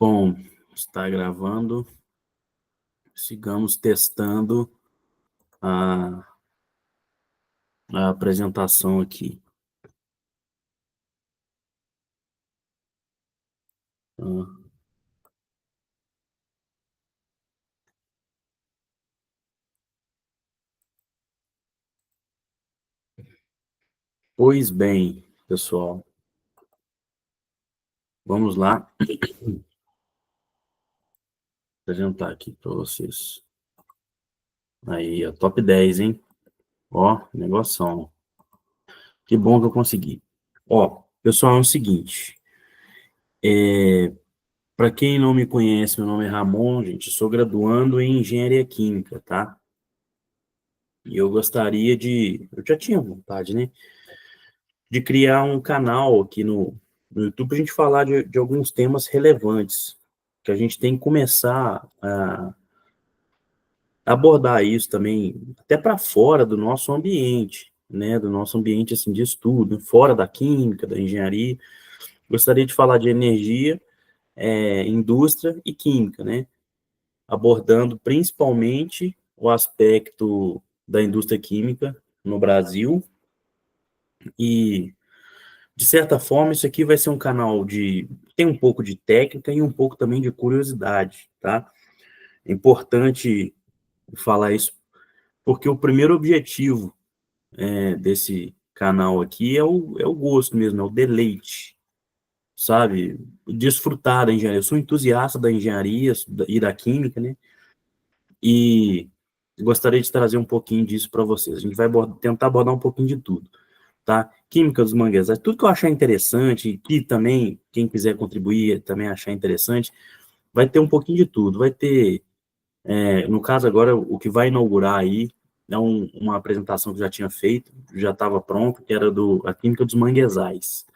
Bom, está gravando. Sigamos testando a, a apresentação aqui. Ah, Pois bem, pessoal, vamos lá apresentar aqui para vocês. Aí, a top 10, hein? Ó, negoção. Que bom que eu consegui. Ó, pessoal, é o seguinte. Para quem não me conhece, meu nome é Ramon, gente. Eu sou graduando em Engenharia Química, tá? E eu gostaria de... Eu já tinha vontade, né? De criar um canal aqui no YouTube para a gente falar de alguns temas relevantes, que a gente tem que começar a abordar isso também, até para fora do nosso ambiente, né, do nosso ambiente assim, de estudo, fora da química, da engenharia. Gostaria de falar de energia, indústria e química, né, abordando principalmente o aspecto da indústria química no Brasil e de certa forma, isso aqui vai ser um canal de... Tem um pouco de técnica e um pouco também de curiosidade, tá? É importante falar isso, porque o primeiro objetivo desse canal aqui é o gosto mesmo, é o deleite, sabe? Desfrutar da engenharia. Eu sou entusiasta da engenharia e da química, né? E gostaria de trazer um pouquinho disso para vocês. A gente vai tentar abordar um pouquinho de tudo. Tá? Química dos manguezais, tudo que eu achar interessante, que também, quem quiser contribuir, também achar interessante, vai ter um pouquinho de tudo. Vai ter, no caso agora, o que vai inaugurar aí é uma apresentação que eu já tinha feito, já estava pronto, que era a química dos manguezais.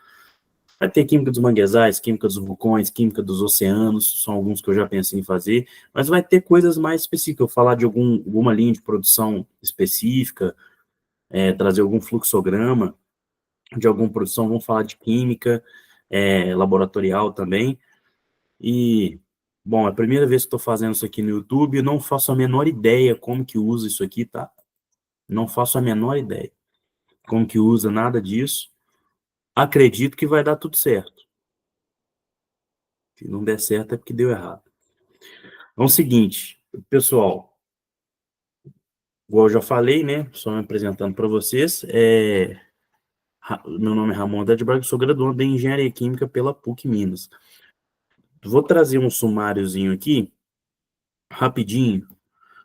Vai ter química dos manguezais, química dos vulcões, química dos oceanos, são alguns que eu já pensei em fazer, mas vai ter coisas mais específicas, eu falar de alguma linha de produção específica, trazer algum fluxograma de alguma produção, vamos falar de química, laboratorial também. E, bom, é a primeira vez que estou fazendo isso aqui no YouTube, eu não faço a menor ideia como que usa isso aqui, tá? Não faço a menor ideia como que usa nada disso. Acredito que vai dar tudo certo. Se não der certo é porque deu errado. Então é o seguinte, pessoal, igual eu já falei, né? Só me apresentando para vocês, meu nome é Ramon Dedberg, sou graduando em Engenharia Química pela PUC Minas. Vou trazer um sumáriozinho aqui, rapidinho,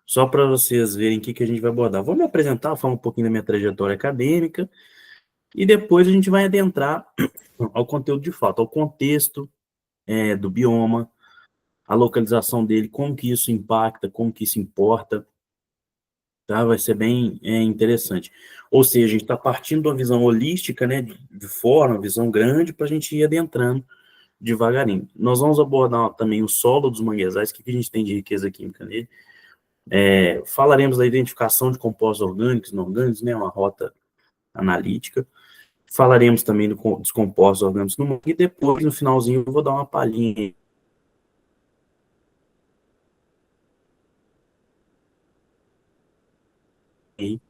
só para vocês verem o que a gente vai abordar. Vou me apresentar, falar um pouquinho da minha trajetória acadêmica, e depois a gente vai adentrar ao conteúdo de fato, ao contexto do bioma, a localização dele, como que isso impacta, como que isso importa, tá? Vai ser bem interessante. Ou seja, a gente está partindo de uma visão holística, né, de fora, uma visão grande, para a gente ir adentrando devagarinho. Nós vamos abordar também o solo dos manguezais, o que a gente tem de riqueza química nele. Falaremos da identificação de compostos orgânicos e inorgânicos, né, uma rota analítica. Falaremos também dos compostos orgânicos no mangue, e depois, no finalzinho, eu vou dar uma palhinha aí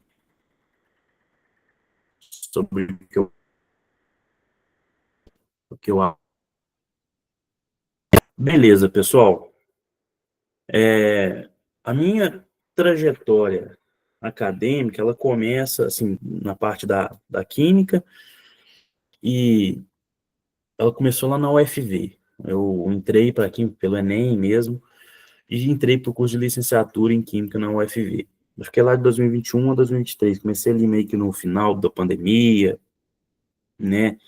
sobre o que eu acho. Beleza, pessoal. A minha trajetória acadêmica, ela começa, assim, na parte da química, e ela começou lá na UFV. Eu entrei para química pelo Enem mesmo, e entrei para o curso de licenciatura em Química na UFV. Eu fiquei lá de 2021 a 2023, comecei ali meio que no final da pandemia, né,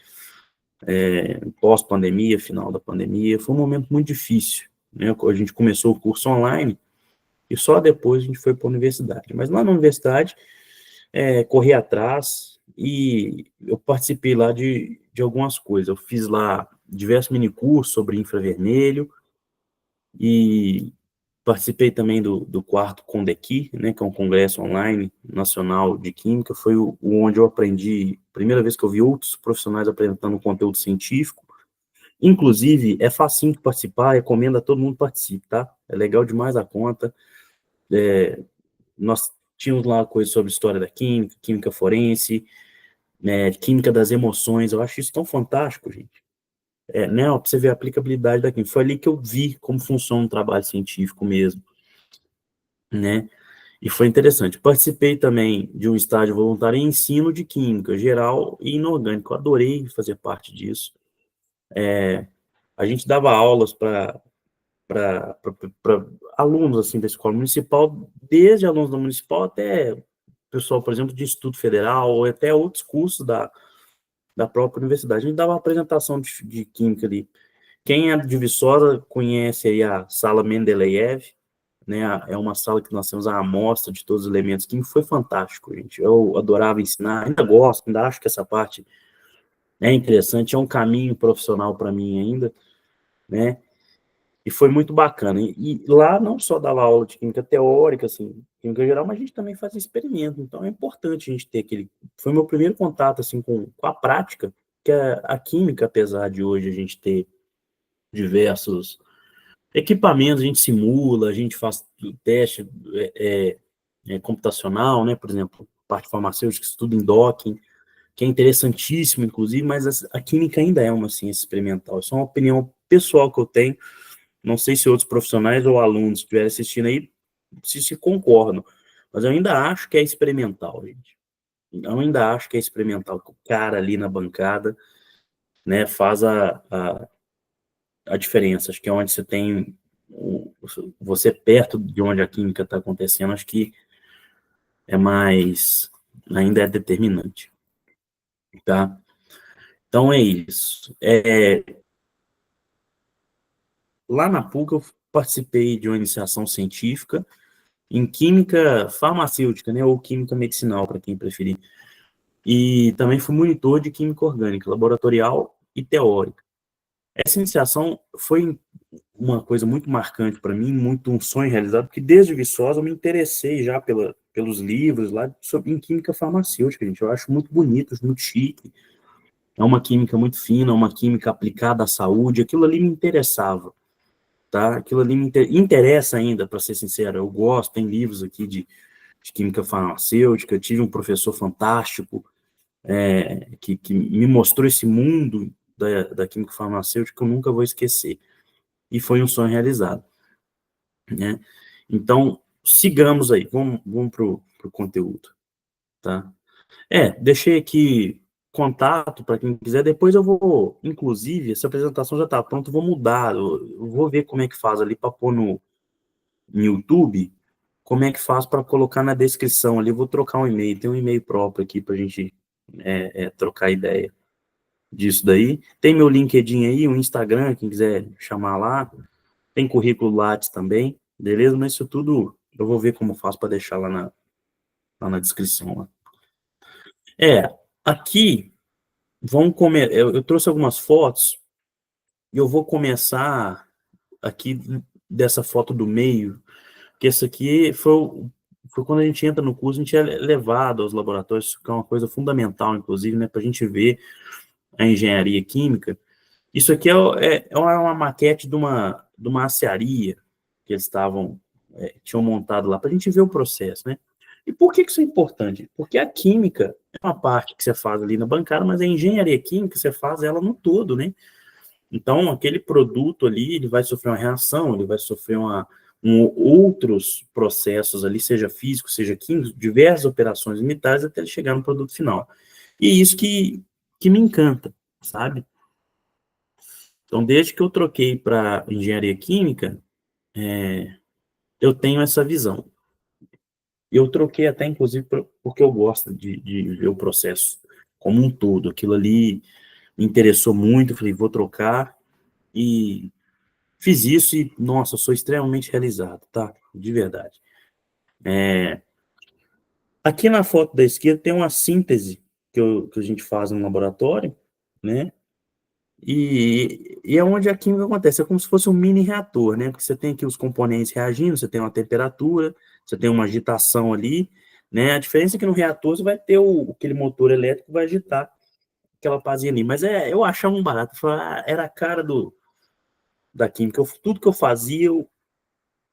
pós-pandemia, final da pandemia, foi um momento muito difícil, né, a gente começou o curso online, e só depois a gente foi para a universidade. Mas lá na universidade, corri atrás, e eu participei lá de algumas coisas, eu fiz lá diversos minicursos sobre infravermelho, e participei também do quarto CONDEQUI, né, que é um congresso online nacional de química, foi onde eu aprendi, primeira vez que eu vi outros profissionais apresentando conteúdo científico, Inclusive, é facinho de participar, recomendo a todo mundo participe, tá? É legal demais a conta. Nós tínhamos lá coisas sobre história da química, química forense, né, química das emoções. Eu acho isso tão fantástico, gente. Né, ó, pra você ver a aplicabilidade da química. Foi ali que eu vi como funciona um trabalho científico mesmo, né? E foi interessante. Participei também de um estágio voluntário em ensino de química geral e inorgânico. Eu adorei fazer parte disso. A gente dava aulas para alunos assim da escola municipal, desde alunos da municipal até pessoal, por exemplo, de Instituto Federal, ou até outros cursos da própria universidade. A gente dava uma apresentação de química ali. Quem é de Viçosa conhece aí a sala Mendeleev, né? É uma sala que nós temos a amostra de todos os elementos químicos. Foi fantástico, gente. Eu adorava ensinar, ainda gosto, ainda acho que essa parte é interessante, é um caminho profissional para mim ainda, né? E foi muito bacana. E lá não só dava aula de química teórica, assim, química geral, mas a gente também fazia experimento. Então é importante a gente ter aquele. Foi meu primeiro contato assim com a prática, que a química, apesar de hoje a gente ter diversos equipamentos, a gente simula, a gente faz teste computacional, né? Por exemplo, parte farmacêutica, estudo em docking, que é interessantíssimo, inclusive, mas a química ainda é uma ciência experimental. Isso é uma opinião pessoal que eu tenho. Não sei se outros profissionais ou alunos que estiverem assistindo aí se concordam, mas eu ainda acho que é experimental, gente. Eu ainda acho que é experimental, que o cara ali na bancada, né, faz a diferença. Acho que é onde você tem você perto de onde a química está acontecendo, acho que é mais, ainda é determinante, tá? Então é isso. Lá na PUC eu participei de uma iniciação científica em química farmacêutica, né, ou química medicinal, para quem preferir. E também fui monitor de química orgânica, laboratorial e teórica. Essa iniciação foi uma coisa muito marcante para mim, muito um sonho realizado, porque desde Viçosa eu me interessei já pelos livros lá em química farmacêutica, gente. Eu acho muito bonito, muito chique. É uma química muito fina, uma química aplicada à saúde. Aquilo ali me interessava, tá? Aquilo ali me interessa ainda, para ser sincero. Eu gosto, tem livros aqui de química farmacêutica. Eu tive um professor fantástico que me mostrou esse mundo da química farmacêutica que eu nunca vou esquecer. E foi um sonho realizado, né? Então, sigamos aí, vamos para o conteúdo, tá? Deixei aqui contato para quem quiser, depois eu vou, inclusive, essa apresentação já está pronta, vou mudar, eu vou ver como é que faz ali para pôr no YouTube, como é que faz para colocar na descrição ali, eu vou trocar um e-mail, tem um e-mail próprio aqui para a gente trocar ideia disso daí. Tem meu LinkedIn aí, o Instagram, quem quiser chamar lá. Tem currículo Lattes também, beleza? Mas isso tudo eu vou ver como faço para deixar lá na descrição. Lá. Aqui vamos comer. Eu trouxe algumas fotos e eu vou começar aqui dessa foto do meio, que essa aqui foi quando a gente entra no curso, a gente é levado aos laboratórios, que é uma coisa fundamental, inclusive, né, para a gente ver a engenharia química. Isso aqui é uma maquete de uma aciaria que eles tinham montado lá, para a gente ver o processo, né? E por que isso é importante? Porque a química é uma parte que você faz ali na bancada, mas a engenharia química você faz ela no todo, né? Então, aquele produto ali, ele vai sofrer uma reação, ele vai sofrer outros processos ali, seja físico, seja químico, diversas operações limitadas até ele chegar no produto final. E isso que me encanta, sabe? Então, desde que eu troquei para engenharia química, eu tenho essa visão. Eu troquei até, inclusive, porque eu gosto de ver o processo como um todo. Aquilo ali me interessou muito, eu falei, vou trocar, e fiz isso e, nossa, eu sou extremamente realizado, tá? De verdade. Aqui na foto da esquerda tem uma síntese que a gente faz no laboratório, né? E é onde a química acontece, é como se fosse um mini reator, né? Porque você tem aqui os componentes reagindo, você tem uma temperatura, você tem uma agitação ali, né? A diferença é que no reator você vai ter aquele motor elétrico que vai agitar ela fazia ali. Mas eu achava um barato. Era a cara da química. Tudo que eu fazia, eu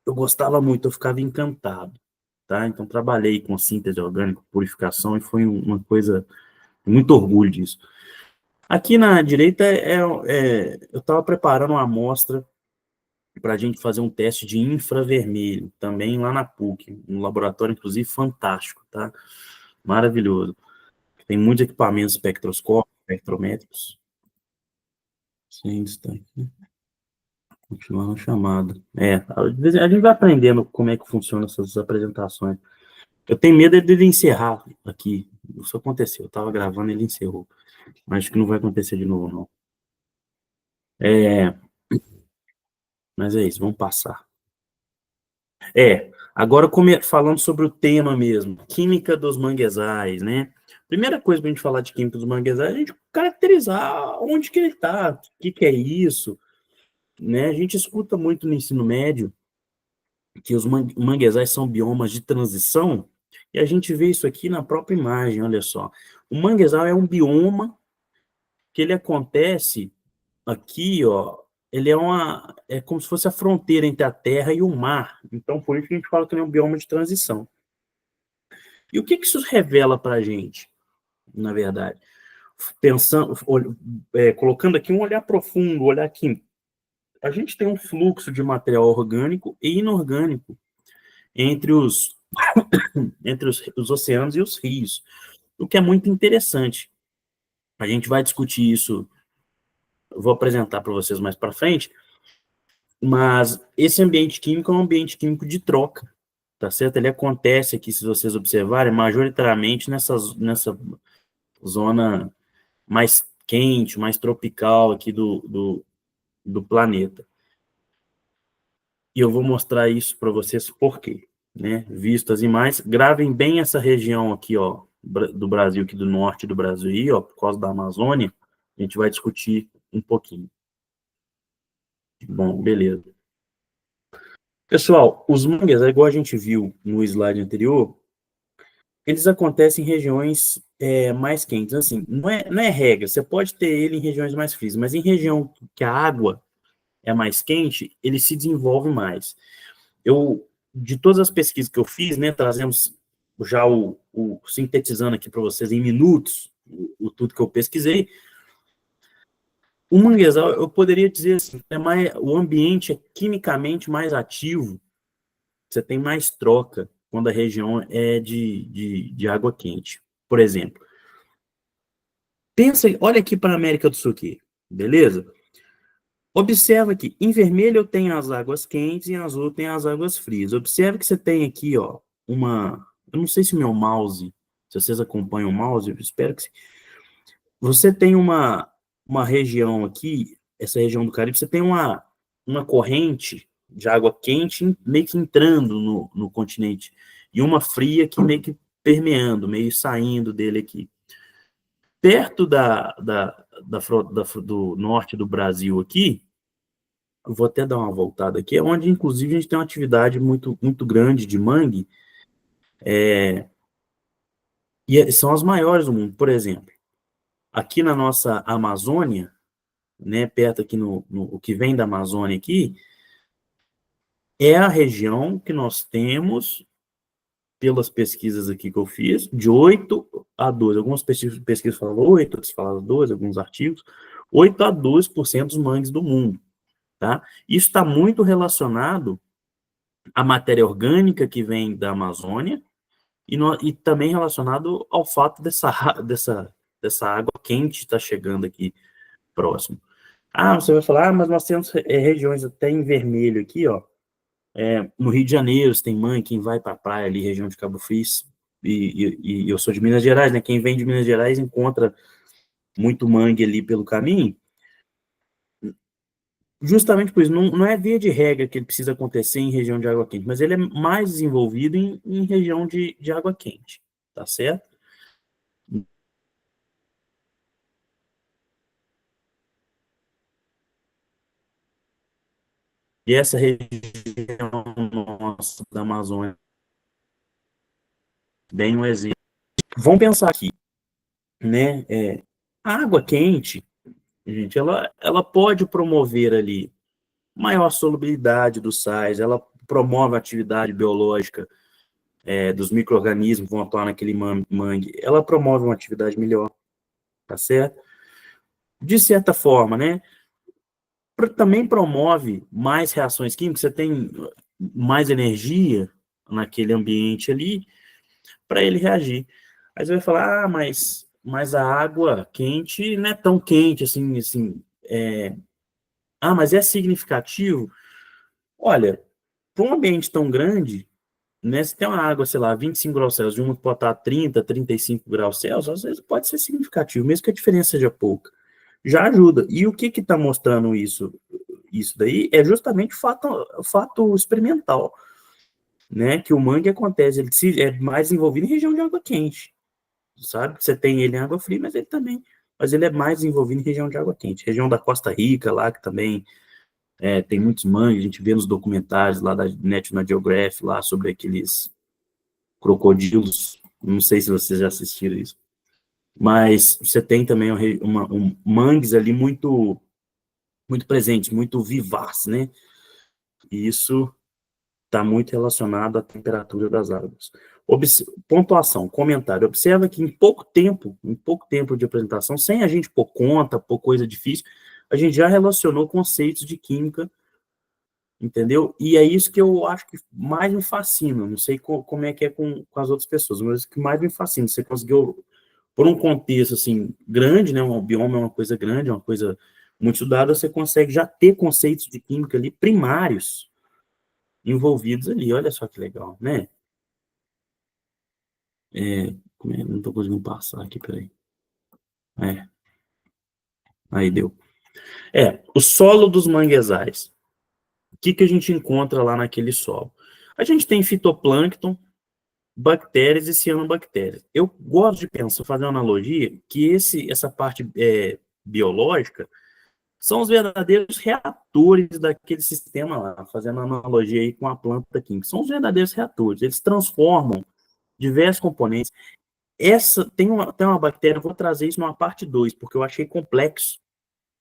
gostava muito, eu ficava encantado. Tá? Então, trabalhei com síntese orgânica, purificação, e foi uma coisa, muito orgulho disso. Aqui na direita, eu estava preparando uma amostra para a gente fazer um teste de infravermelho, também lá na PUC, um laboratório, inclusive, fantástico, tá? Maravilhoso. Tem muitos equipamentos espectroscópicos, espectrométricos. Sim, está aqui. Continuar a chamada. A gente vai aprendendo como é que funciona essas apresentações. Eu tenho medo dele encerrar aqui. Isso aconteceu. Eu estava gravando e ele encerrou. Mas acho que não vai acontecer de novo, não. Mas é isso, vamos passar. Agora falando sobre o tema mesmo, química dos manguezais, né? Primeira coisa para a gente falar de química dos manguezais é a gente caracterizar onde que ele está, o que é isso, né? A gente escuta muito no ensino médio que os manguezais são biomas de transição, e a gente vê isso aqui na própria imagem, olha só. O manguezal é um bioma que ele acontece aqui, ó, ele é como se fosse a fronteira entre a terra e o mar. Então, por isso que a gente fala que ele é um bioma de transição. E o que isso revela para a gente, na verdade? Pensando, colocando aqui um olhar profundo, olhar aqui, a gente tem um fluxo de material orgânico e inorgânico entre os oceanos e os rios, o que é muito interessante. A gente vai discutir isso, eu vou apresentar para vocês mais para frente, mas esse ambiente químico é um ambiente químico de troca, tá certo? Ele acontece aqui, se vocês observarem, majoritariamente nessa zona mais quente, mais tropical aqui do planeta. E eu vou mostrar isso para vocês por quê, né? Visto as imagens, gravem bem essa região aqui, ó, do Brasil, aqui do norte do Brasil, aí, ó, por causa da Amazônia, a gente vai discutir um pouquinho. Bom, beleza. Pessoal, os manguezais, igual a gente viu no slide anterior, eles acontecem em regiões mais quentes. Assim, não é regra, você pode ter ele em regiões mais frias, mas em região que a água é mais quente, ele se desenvolve mais. De todas as pesquisas que eu fiz, né, trazemos já sintetizando aqui para vocês em minutos, tudo que eu pesquisei, o manguezal, eu poderia dizer assim, o ambiente é quimicamente mais ativo, você tem mais troca quando a região é de água quente. Por exemplo, olha aqui para a América do Sul aqui, beleza? Observa que em vermelho eu tenho as águas quentes e em azul tem as águas frias. Observa que você tem aqui, ó, eu não sei se o meu mouse, se vocês acompanham o mouse, eu espero que sim. Você tem uma região aqui, essa região do Caribe, você tem uma corrente de água quente meio que entrando no continente, e uma fria que meio que permeando, meio saindo dele aqui. Perto do norte do Brasil aqui, eu vou até dar uma voltada aqui, é onde, inclusive, a gente tem uma atividade muito, muito grande de mangue, e são as maiores do mundo. Por exemplo, aqui na nossa Amazônia, né, perto aqui o que vem da Amazônia aqui, é a região que nós temos, pelas pesquisas aqui que eu fiz, de 8 a 12. Algumas pesquisas falam 8, outras falam 12, alguns artigos, 8 a 12% dos mangues do mundo. Tá? Isso está muito relacionado à matéria orgânica que vem da Amazônia e também relacionado ao fato dessa água quente estar chegando aqui próximo. Você vai falar, mas nós temos regiões até em vermelho aqui, ó. No Rio de Janeiro, você tem mangue, quem vai para a praia ali, região de Cabo Frio, e eu sou de Minas Gerais, né? Quem vem de Minas Gerais encontra muito mangue ali pelo caminho. Justamente por isso, não é via de regra que ele precisa acontecer em região de água quente, mas ele é mais desenvolvido em região de água quente, tá certo? E essa região nossa da Amazônia, bem um exemplo. Vamos pensar aqui, né? A água quente, gente, ela pode promover ali maior solubilidade dos sais, ela promove a atividade biológica dos micro-organismos que vão atuar naquele mangue, ela promove uma atividade melhor, tá certo? De certa forma, né? Também promove mais reações químicas, você tem mais energia naquele ambiente ali para ele reagir. Aí você vai falar, mas a água quente não é tão quente assim, mas é significativo? Olha, para um ambiente tão grande, né, se tem uma água, sei lá, 25 graus Celsius, de uma que pode estar 30, 35 graus Celsius, às vezes pode ser significativo, mesmo que a diferença seja pouca. Já ajuda. E o que está mostrando isso daí é justamente fato experimental, né? Que o mangue acontece, ele é mais envolvido em região de água quente, sabe? Você tem ele em água fria, mas ele é mais envolvido em região de água quente. Região da Costa Rica, lá que também tem muitos mangues, a gente vê nos documentários lá da National Geographic, lá sobre aqueles crocodilos, não sei se vocês já assistiram isso, mas você tem também mangues ali muito, muito presentes, muito vivaz, né? E isso está muito relacionado à temperatura das águas. Pontuação, comentário. Observa que em pouco tempo de apresentação, sem a gente pôr conta, pôr coisa difícil, a gente já relacionou conceitos de química, entendeu? E é isso que eu acho que mais me fascina. Não sei como é que é com as outras pessoas, mas o que mais me fascina, você conseguiu, por um contexto assim grande, né? Um bioma é uma coisa grande, é uma coisa muito estudada, você consegue já ter conceitos de química ali primários envolvidos ali. Olha só que legal, né? Não estou conseguindo passar aqui, peraí. Aí deu. O solo dos manguezais. O que a gente encontra lá naquele solo? A gente tem fitoplâncton, bactérias e cianobactérias. Eu gosto de pensar, fazer uma analogia, que essa parte biológica são os verdadeiros reatores daquele sistema lá, fazendo analogia aí com a planta química. São os verdadeiros reatores. Eles transformam diversos componentes. Tem uma bactéria, eu vou trazer isso numa parte 2, porque eu achei complexo.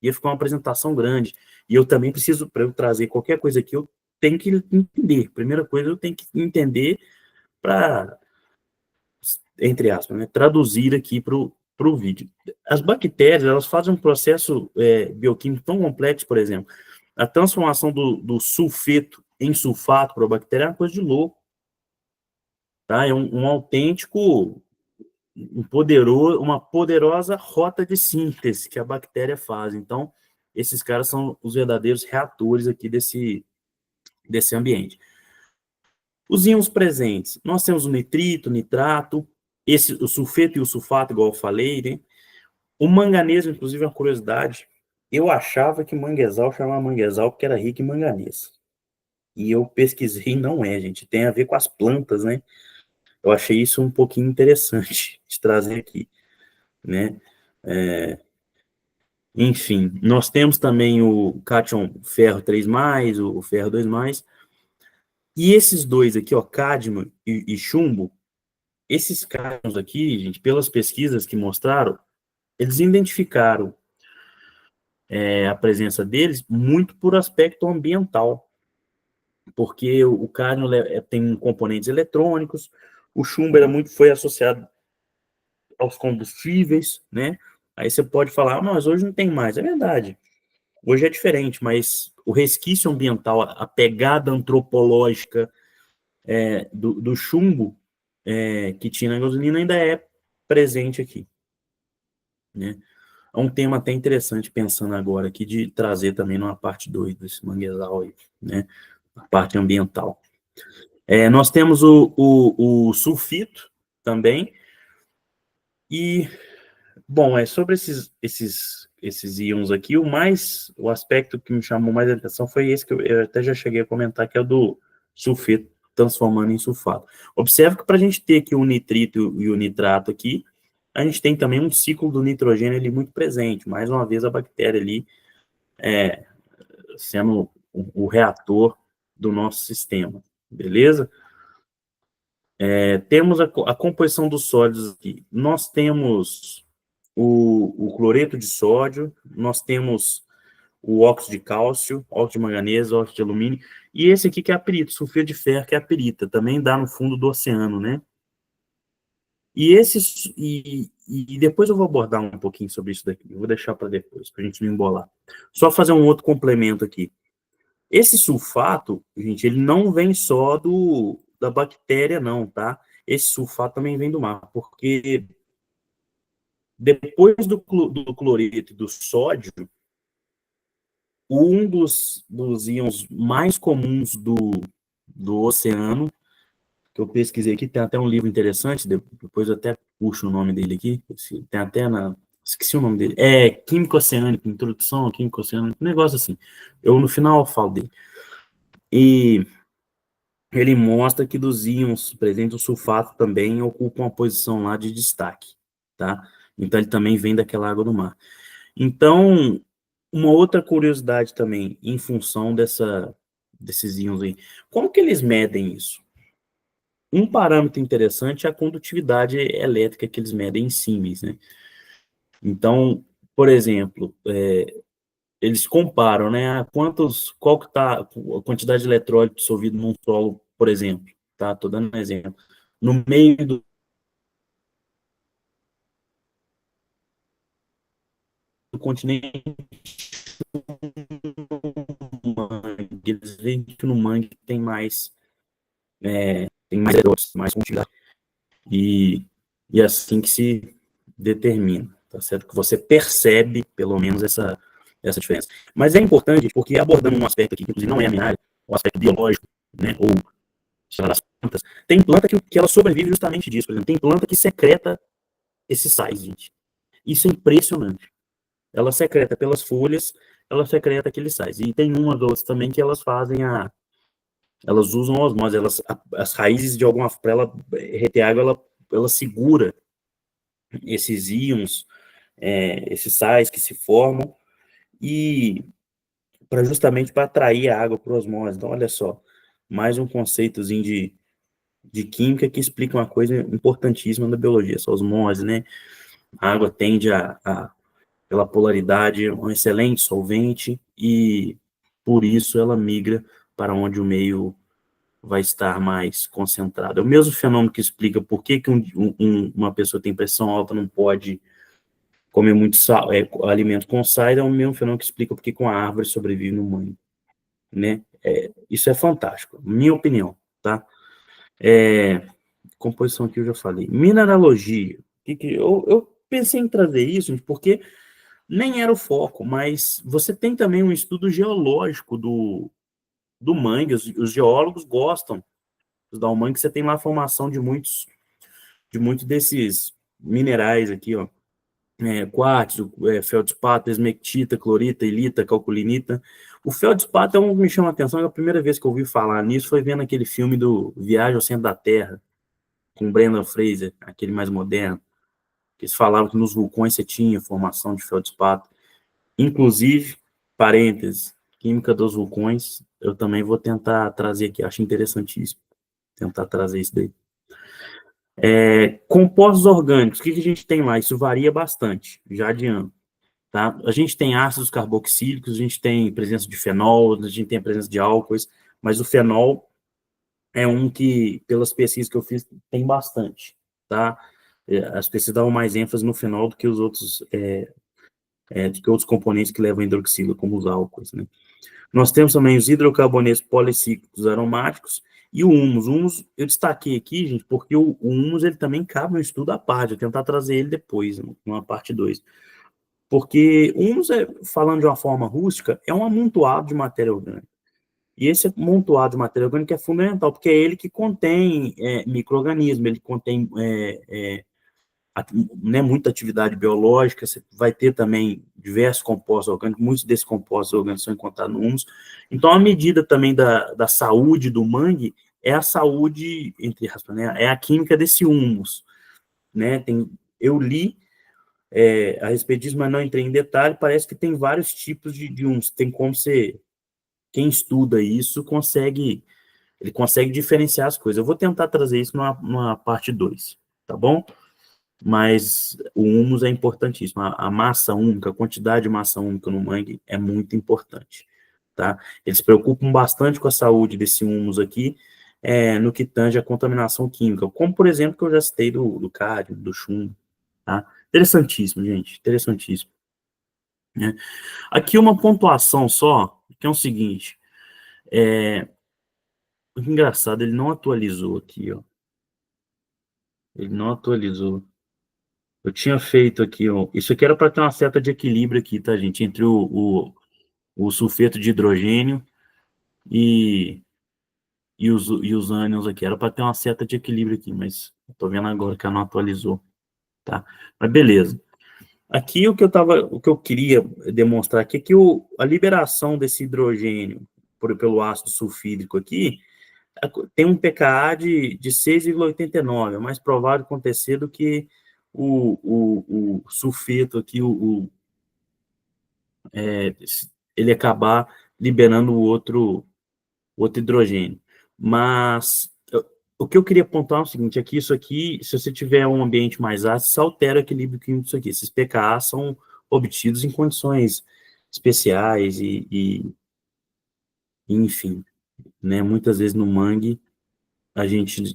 Ia ficar uma apresentação grande. E eu também preciso, para eu trazer qualquer coisa aqui, eu tenho que entender. Primeira coisa, eu tenho que entender para, entre aspas, né, traduzir aqui para o vídeo. As bactérias, elas fazem um processo bioquímico tão complexo, por exemplo, a transformação do sulfeto em sulfato para a bactéria é uma coisa de louco. Tá? É um autêntico uma poderosa rota de síntese que a bactéria faz. Então, esses caras são os verdadeiros reatores aqui desse ambiente. Os íons presentes, nós temos o nitrito, o nitrato, o sulfeto e o sulfato, igual eu falei, né? O manganês, inclusive, é uma curiosidade, eu achava que manguezal chamava manguezal porque era rico em manganês. E eu pesquisei, não é, gente, tem a ver com as plantas, né? Eu achei isso um pouquinho interessante de trazer aqui, né? Enfim, nós temos também o cátion ferro 3+, o ferro 2+, e esses dois aqui, ó, cádmio e chumbo, esses cátions aqui, gente, pelas pesquisas que mostraram, eles identificaram a presença deles muito por aspecto ambiental, porque o cádmio tem componentes eletrônicos, o chumbo foi associado aos combustíveis, né? Aí você pode falar, mas hoje não tem mais. É verdade. Hoje é diferente, mas o resquício ambiental, a pegada antropológica do chumbo que tinha na gasolina ainda é presente aqui, né? É um tema até interessante, pensando agora aqui, de trazer também numa parte 2 desse manguezal aí, né? A parte ambiental. Nós temos o sulfito também, e, bom, sobre esses íons aqui, o aspecto que me chamou mais a atenção foi esse que eu até já cheguei a comentar, que é o do sulfeto transformando em sulfato. Observe que para a gente ter aqui o nitrito e o nitrato aqui, a gente tem também um ciclo do nitrogênio ali muito presente. Mais uma vez a bactéria ali sendo o reator do nosso sistema, beleza? Temos a composição dos sólidos aqui. Nós temos o cloreto de sódio, nós temos o óxido de cálcio, óxido de manganês, óxido de alumínio, e esse aqui que é a pirita, sulfeto de ferro, que é a pirita, também dá no fundo do oceano, né? E depois eu vou abordar um pouquinho sobre isso daqui, eu vou deixar para depois, para a gente não embolar. Só fazer um outro complemento aqui. Esse sulfato, gente, ele não vem só da bactéria, não, tá? Esse sulfato também vem do mar, porque depois do cloreto e do sódio, um dos íons mais comuns do oceano, que eu pesquisei aqui, tem até um livro interessante, depois eu até puxo o nome dele aqui, tem até esqueci o nome dele, é Química Oceânica, Introdução à Química Oceânica, um negócio assim, eu no final eu falo dele, e ele mostra que dos íons presentes, o sulfato também ocupa uma posição lá de destaque, tá? Então ele também vem daquela água do mar. Então, uma outra curiosidade também, em função desses íons aí, como que eles medem isso? Um parâmetro interessante é a condutividade elétrica que eles medem em símils, né? Então, por exemplo, eles comparam, né, qual que tá a quantidade de eletrólito dissolvido num solo, por exemplo, tá? Tô dando um exemplo. No meio do continente, eles veem que no mangue tem mais eletrodos, mais condutividade. E assim que se determina, tá certo? Que você percebe, pelo menos, essa diferença. Mas é importante, porque abordando um aspecto aqui, que inclusive não é a minha área, o aspecto biológico, né, ou das plantas, tem planta que ela sobrevive justamente disso. Por exemplo, tem planta que secreta esses sais, gente. Isso é impressionante. Ela secreta pelas folhas, ela secreta aqueles sais. E tem umas outras também que elas fazem elas usam osmose, as raízes de alguma, para ela reter água, ela segura esses íons, esses sais que se formam, e justamente para atrair a água para osmose. Então, olha só, mais um conceitozinho de química que explica uma coisa importantíssima da biologia, essa osmose, né? A água tende pela polaridade, um excelente solvente, e por isso ela migra para onde o meio vai estar mais concentrado. É o mesmo fenômeno que explica por que uma pessoa tem pressão alta não pode comer muito sal, alimento com sal, é o mesmo fenômeno que explica por que uma árvore sobrevive no mangue, né? Isso é fantástico, minha opinião, tá? Composição aqui eu já falei. Mineralogia. Eu pensei em trazer isso, porque nem era o foco, mas você tem também um estudo geológico do mangue, os geólogos gostam da mangue, você tem lá a formação de muitos desses minerais aqui, ó, quartzo, feldspato, esmectita, clorita, ilita, calculinita. O feldspato é um que me chama a atenção, a primeira vez que eu ouvi falar nisso foi vendo aquele filme do Viagem ao Centro da Terra, com Brendan Fraser, aquele mais moderno, que eles falavam que nos vulcões você tinha formação de feldspato. Inclusive, parênteses, química dos vulcões, eu também vou tentar trazer aqui, acho interessantíssimo, tentar trazer isso daí. Compostos orgânicos, o que a gente tem lá? Isso varia bastante, já adianto. Tá? A gente tem ácidos carboxílicos, a gente tem presença de fenol, a gente tem a presença de álcoois, mas o fenol é um que, pelas pesquisas que eu fiz, tem bastante. Tá? As pesquisas davam mais ênfase no fenol do que os outros, do que outros componentes que levam a hidroxila, como os álcoois. Né? Nós temos também os hidrocarbonetos policíclicos aromáticos e o humus. O humus eu destaquei aqui, gente, porque o humus ele também cabe no estudo à parte, eu vou tentar trazer ele depois, numa parte 2. Porque humus, falando de uma forma rústica, é um amontoado de matéria orgânica. E esse amontoado de matéria orgânica é fundamental, porque é ele que contém micro-organismos, ele contém né, muita atividade biológica, você vai ter também diversos compostos orgânicos, muitos desses compostos orgânicos são encontrados no humus. Então, a medida também da saúde do mangue é a saúde, entre aspas, né, é a química desse humus. Né? Eu li a respeito disso, mas não entrei em detalhe, parece que tem vários tipos de humus, tem como quem estuda isso ele consegue diferenciar as coisas. Eu vou tentar trazer isso numa parte 2, tá bom? mas o humus é importantíssimo. A massa úmica, a quantidade de massa úmica no mangue é muito importante, tá? Eles se preocupam bastante com a saúde desse humus aqui, no que tange a contaminação química, como, por exemplo, que eu já citei do cádmio, do chumbo, tá? Interessantíssimo, gente, interessantíssimo, né? Aqui uma pontuação só, que é o seguinte, engraçado, ele não atualizou aqui, ó. Ele não atualizou. Eu tinha feito aqui, ó. Isso aqui era para ter uma seta de equilíbrio aqui, tá, gente? Entre o sulfeto de hidrogênio e, e os ânions aqui. Era para ter uma seta de equilíbrio aqui, mas eu tô vendo agora que ela não atualizou, tá? Mas beleza. Aqui o que eu queria demonstrar aqui é que a liberação desse hidrogênio pelo ácido sulfídrico aqui tem um pKa de 6,89, é mais provável acontecer do que o sulfeto aqui, ele acabar liberando o outro hidrogênio. Mas o que eu queria pontuar é o seguinte, é que isso aqui, se você tiver um ambiente mais ácido, isso altera o equilíbrio químico disso aqui. Esses pKa são obtidos em condições especiais enfim, né, muitas vezes no mangue a gente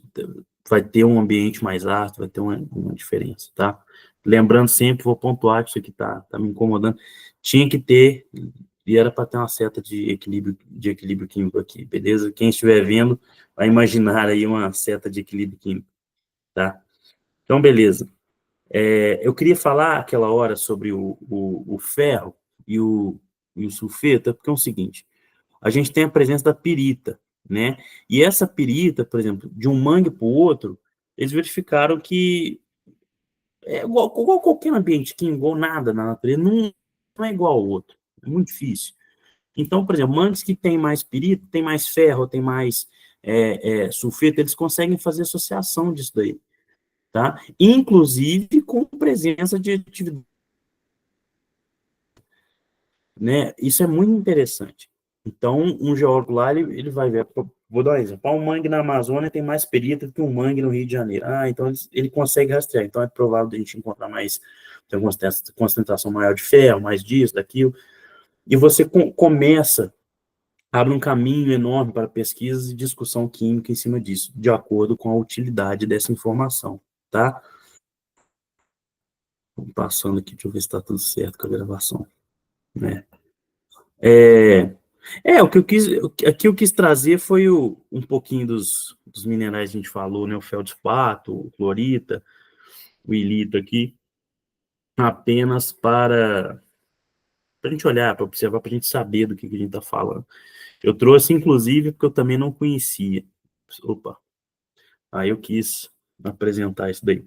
vai ter um ambiente mais ácido, vai ter uma diferença, tá? Lembrando sempre, vou pontuar que isso aqui tá me incomodando, tinha que ter, e era para ter uma seta de equilíbrio químico aqui, beleza? Quem estiver vendo vai imaginar aí uma seta de equilíbrio químico, tá? Então, beleza. Eu queria falar aquela hora sobre o ferro e o sulfeto, porque é o seguinte, a gente tem a presença da pirita, né? E essa pirita, por exemplo, de um mangue para o outro, eles verificaram que é igual qualquer ambiente químico, igual nada na natureza, não é igual ao outro. É muito difícil. Então, por exemplo, mangues que tem mais pirita, tem mais ferro, tem mais sulfeto, eles conseguem fazer associação disso daí, tá? Inclusive com presença de atividade, né? Isso é muito interessante. Então, um geólogo lá, ele vai ver, vou dar um exemplo, um mangue na Amazônia tem mais perita do que um mangue no Rio de Janeiro. Então ele consegue rastrear, então é provável a gente encontrar mais, tem uma concentração maior de ferro, mais disso, daquilo, e você começa, abre um caminho enorme para pesquisas e discussão química em cima disso, de acordo com a utilidade dessa informação, tá? Vamos passando aqui, deixa eu ver se está tudo certo com a gravação, né? O que eu quis, aqui eu quis trazer foi um pouquinho dos minerais que a gente falou, né? O feldspato, o clorita, o ilita aqui, apenas para a gente olhar, para observar, para a gente saber do que a gente está falando. Eu trouxe, inclusive, porque eu também não conhecia. Opa, aí eu quis apresentar isso daí.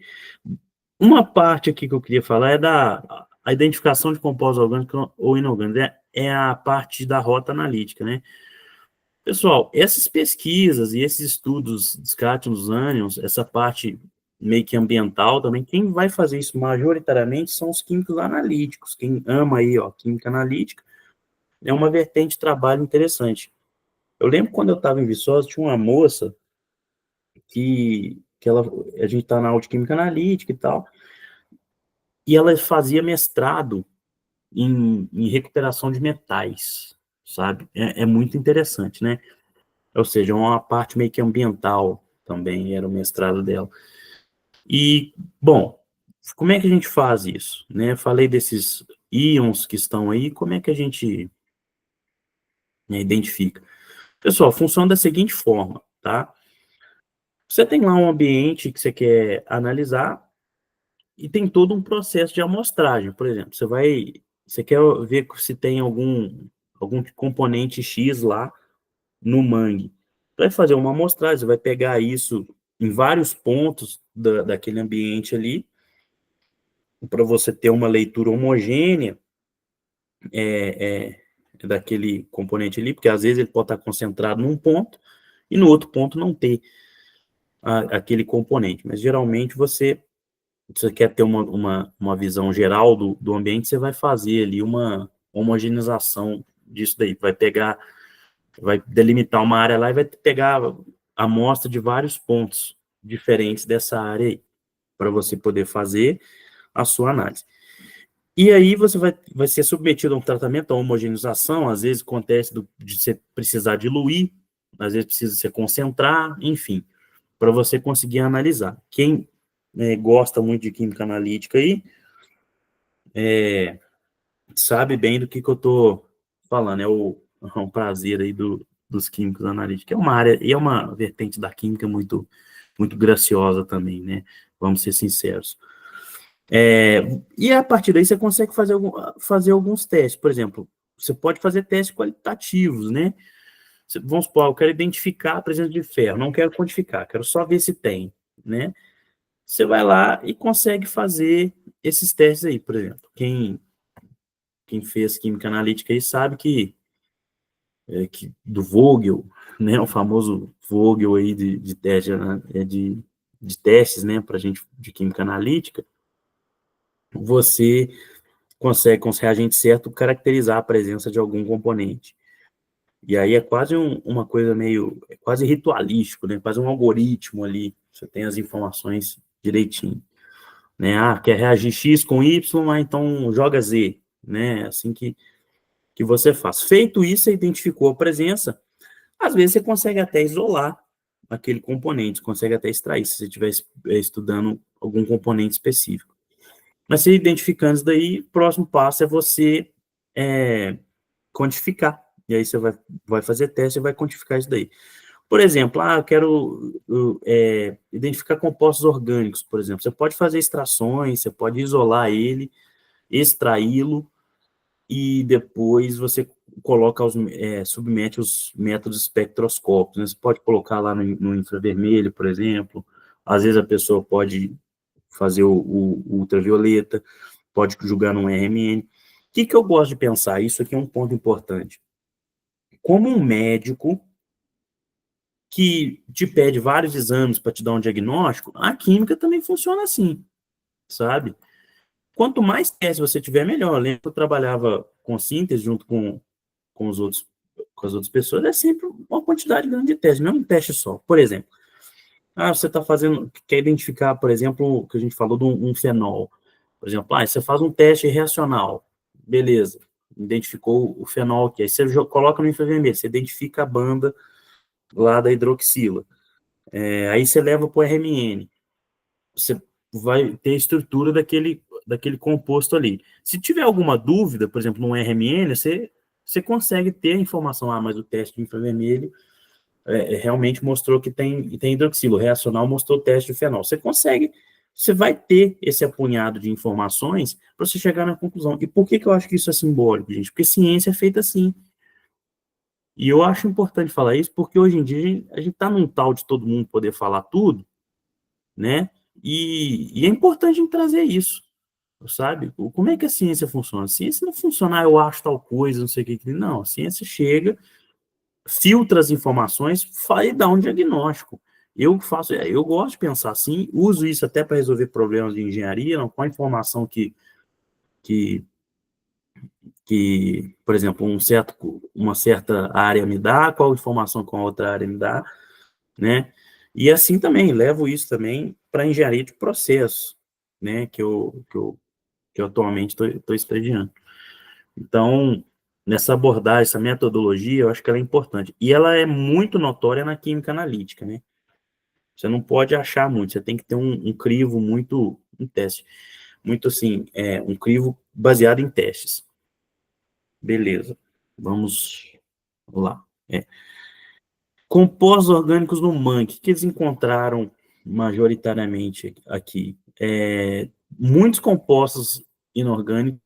Uma parte aqui que eu queria falar é da a identificação de compostos orgânicos ou inorgânicos, é a parte da rota analítica, né? Pessoal, essas pesquisas e esses estudos de cátions ânions, essa parte meio que ambiental também, quem vai fazer isso majoritariamente são os químicos analíticos. Quem ama aí, ó, química analítica, é uma vertente de trabalho interessante. Eu lembro quando eu estava em Viçosa, tinha uma moça a gente está na aula de química analítica e tal, e ela fazia mestrado em recuperação de metais, sabe? É muito interessante, né? Ou seja, uma parte meio que ambiental também era o mestrado dela. E, bom, como é que a gente faz isso? Né? Falei desses íons que estão aí, como é que a gente, né, identifica? Pessoal, funciona da seguinte forma, tá? Você tem lá um ambiente que você quer analisar e tem todo um processo de amostragem. Por exemplo, você quer ver se tem algum componente X lá no mangue. Vai fazer uma amostragem, você vai pegar isso em vários pontos daquele ambiente ali, para você ter uma leitura homogênea daquele componente ali, porque às vezes ele pode estar concentrado num ponto e no outro ponto não ter aquele componente. Mas geralmente você quer ter uma visão geral do ambiente, você vai fazer ali uma homogeneização disso daí, vai delimitar uma área lá e vai pegar a amostra de vários pontos diferentes dessa área aí, para você poder fazer a sua análise. E aí você vai ser submetido a um tratamento, a homogeneização, às vezes acontece de você precisar diluir, às vezes precisa se concentrar, enfim, para você conseguir analisar. Quem gosta muito de química analítica aí, sabe bem do que eu estou falando, é um prazer aí dos químicos analíticos, é uma área, e é uma vertente da química muito, muito graciosa também, né, vamos ser sinceros. E a partir daí você consegue fazer alguns testes, por exemplo, você pode fazer testes qualitativos, né, vamos supor, eu quero identificar a presença de ferro, não quero quantificar, quero só ver se tem, né, você vai lá e consegue fazer esses testes aí, por exemplo, quem fez química analítica aí sabe que do Vogel, né, o famoso Vogel aí de teste, né, de testes, né, para gente de química analítica, você consegue, com os reagentes certos, caracterizar a presença de algum componente. E aí é quase uma coisa meio, é quase ritualístico, né, quase um algoritmo ali, você tem as informações direitinho. Né, quer reagir X com Y, então joga Z, né, assim que você faz. Feito isso, você identificou a presença, às vezes você consegue até isolar aquele componente, consegue até extrair, se você estiver estudando algum componente específico. Mas se identificando isso daí, o próximo passo é você quantificar. E aí você vai fazer teste e vai quantificar isso daí. Por exemplo, eu quero identificar compostos orgânicos, por exemplo. Você pode fazer extrações, você pode isolar ele, extraí-lo, e depois você coloca submete os métodos espectroscópicos, né? Você pode colocar lá no infravermelho, por exemplo, às vezes a pessoa pode fazer o ultravioleta, pode julgar no RMN. O que eu gosto de pensar? Isso aqui é um ponto importante. Como um médico que te pede vários exames para te dar um diagnóstico, a química também funciona assim, sabe? Quanto mais testes você tiver, melhor. Eu lembro que eu trabalhava com síntese junto com as outras pessoas, é sempre uma quantidade grande de testes, não é um teste só. Por exemplo, você está fazendo, quer identificar, por exemplo, o que a gente falou de um fenol. Por exemplo, você faz um teste reacional, beleza, identificou o fenol aqui, aí você coloca no infravermelho, você identifica a banda lá da hidroxila, aí você leva para o RMN, você vai ter a estrutura daquele composto ali. Se tiver alguma dúvida, por exemplo, no RMN, você consegue ter a informação, mas o teste de infravermelho realmente mostrou que tem hidroxilo, o reacional mostrou o teste de fenol. Você vai ter esse apunhado de informações para você chegar na conclusão. E por que eu acho que isso é simbólico, gente? Porque ciência é feita assim. E eu acho importante falar isso, porque hoje em dia a gente está num tal de todo mundo poder falar tudo, né? E é importante a gente trazer isso, sabe? Como é que a ciência funciona? A ciência não funciona, eu acho tal coisa, não sei o que. Não, a ciência chega, filtra as informações e dá um diagnóstico. Eu gosto de pensar assim, uso isso até para resolver problemas de engenharia, não, com a informação que, por exemplo, uma certa área me dá, qual informação com a outra área me dá, né? E assim também, levo isso também para engenharia de processo, né? Que eu atualmente estou estudando. Então, nessa abordagem, essa metodologia, eu acho que ela é importante. E ela é muito notória na química analítica, né? Você não pode achar muito, você tem que ter um crivo muito, um teste, muito assim, um crivo baseado em testes. Beleza, vamos lá. Compostos orgânicos no mangue, o que eles encontraram majoritariamente aqui? Muitos compostos inorgânicos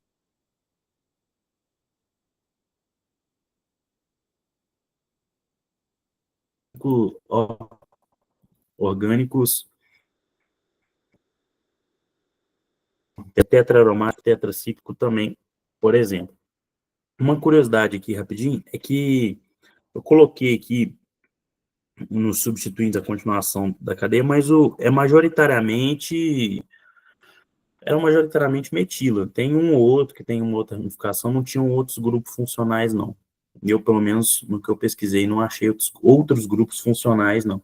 orgânicos, tetraaromático, tetracíclico também, por exemplo. Uma curiosidade aqui, rapidinho, é que eu coloquei aqui nos substituintes a continuação da cadeia, mas era majoritariamente metila. Tem um ou outro que tem uma outra ramificação, não tinham outros grupos funcionais, não. Eu, pelo menos, no que eu pesquisei, não achei outros grupos funcionais, não.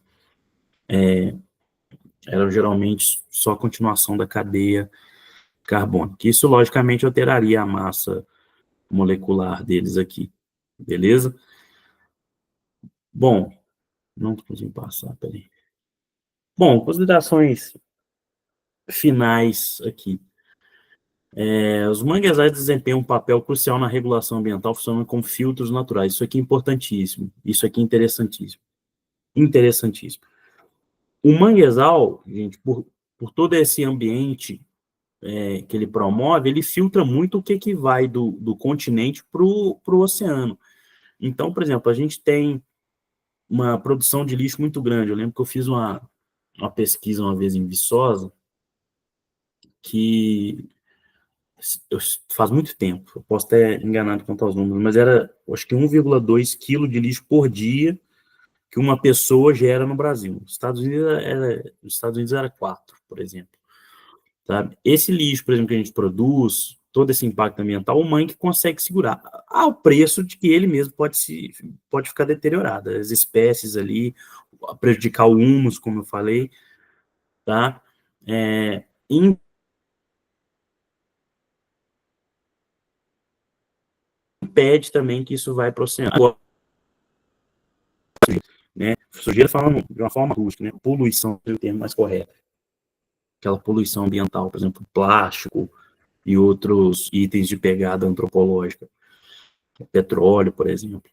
eram geralmente só a continuação da cadeia carbônica. Isso, logicamente, alteraria a massa molecular deles aqui, beleza? Bom, não consigo passar, peraí. Bom, considerações finais aqui. Os manguezais desempenham um papel crucial na regulação ambiental, funcionando como filtros naturais. Isso aqui é importantíssimo. Isso aqui é interessantíssimo. Interessantíssimo. O manguezal, gente, por todo esse ambiente que ele promove, ele filtra muito o que vai do continente para o oceano. Então, por exemplo, a gente tem uma produção de lixo muito grande. Eu lembro que eu fiz uma pesquisa uma vez em Viçosa, que faz muito tempo, eu posso ter enganado quanto aos números, mas era, acho que 1,2 kg de lixo por dia que uma pessoa gera no Brasil. Nos Estados Unidos era 4, por exemplo. Sabe? Esse lixo, por exemplo, que a gente produz, todo esse impacto ambiental, o mangue consegue segurar, ao preço de que ele mesmo pode ficar deteriorado. As espécies ali, prejudicar o humus, como eu falei, tá? Impede também que isso vai para o oceano. Né? Sujeira falando de uma forma rústica, né? Poluição é o termo mais correto. Aquela poluição ambiental, por exemplo, plástico e outros itens de pegada antropológica, petróleo, por exemplo.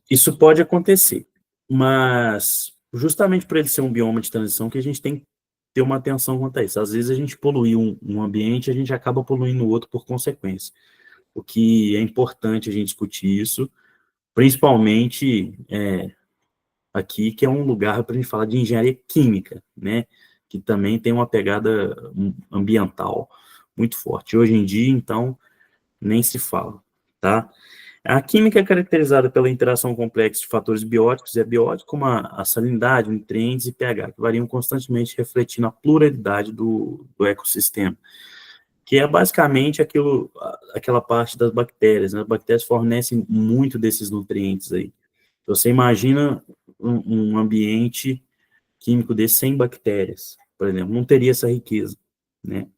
Isso pode acontecer, mas justamente por ele ser um bioma de transição que a gente tem que ter uma atenção quanto a isso. Às vezes a gente polui um ambiente, a gente acaba poluindo o outro por consequência. O que é importante a gente discutir isso, principalmente aqui, que é um lugar para a gente falar de engenharia química, né? Que também tem uma pegada ambiental muito forte. Hoje em dia, então, nem se fala, tá? A química é caracterizada pela interação complexa de fatores bióticos e abióticos, como a salinidade, nutrientes e pH, que variam constantemente refletindo a pluralidade do ecossistema, que é basicamente aquela parte das bactérias, né? As bactérias fornecem muito desses nutrientes aí. Então, você imagina um ambiente químico desse sem bactérias, por exemplo, não teria essa riqueza, né?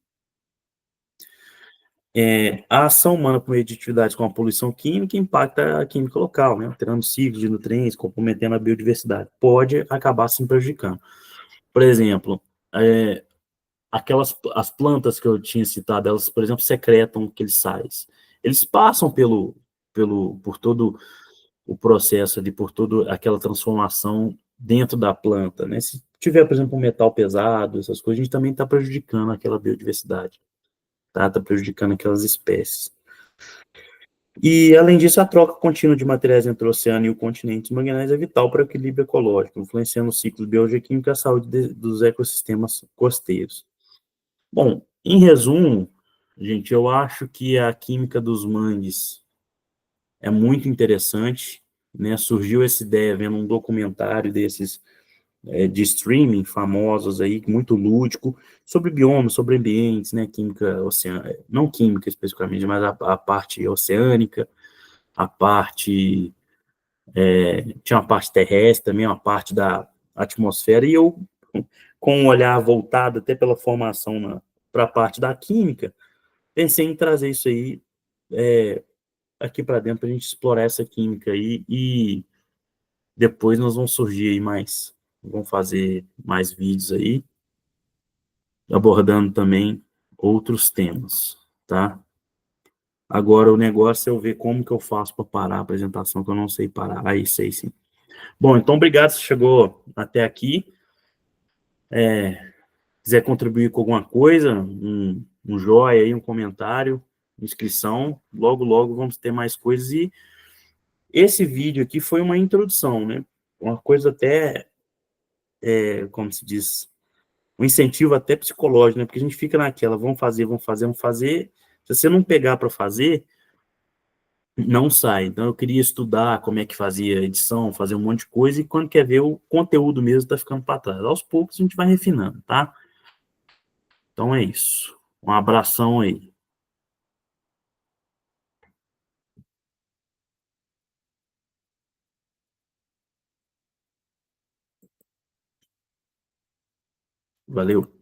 A ação humana por meio de atividades como a poluição química impacta a química local, né? Alterando ciclos de nutrientes, comprometendo a biodiversidade. Pode acabar se prejudicando. Por exemplo, as plantas que eu tinha citado, elas, por exemplo, secretam aqueles sais. Eles passam por todo o processo ali, por toda aquela transformação dentro da planta, né? Se tiver, por exemplo, um metal pesado, essas coisas, a gente também está prejudicando aquela biodiversidade, tá? Está prejudicando aquelas espécies. E, além disso, a troca contínua de materiais entre o oceano e o continente manganês é vital para o equilíbrio ecológico, influenciando os ciclos biogeoquímicos e a saúde dos ecossistemas costeiros. Bom, em resumo, gente, eu acho que a química dos mangues é muito interessante, né? Surgiu essa ideia vendo um documentário desses de streaming famosos aí, muito lúdico, sobre biomas, sobre ambientes, né? Química oceânica, não química especificamente, mas a parte oceânica, a parte tinha uma parte terrestre também, uma parte da atmosfera, e eu, com um olhar voltado até pela formação para a parte da química, pensei em trazer isso aí aqui para dentro, para a gente explorar essa química aí, e depois nós vamos surgir aí vamos fazer mais vídeos aí, abordando também outros temas, tá? Agora o negócio é eu ver como que eu faço para parar a apresentação, que eu não sei parar. Aí sei sim. Bom, então obrigado se chegou até aqui. Quiser contribuir com alguma coisa, um joinha aí, um comentário, inscrição, logo, logo vamos ter mais coisas. E esse vídeo aqui foi uma introdução, né? Uma coisa até, como se diz, um incentivo até psicológico, né? Porque a gente fica naquela, vamos fazer, vamos fazer, vamos fazer. Se você não pegar para fazer, não sai. Então eu queria estudar como é que fazia edição, fazer um monte de coisa, e quando quer ver, o conteúdo mesmo está ficando para trás. Aos poucos a gente vai refinando, tá? Então é isso. Um abração aí. Valeu.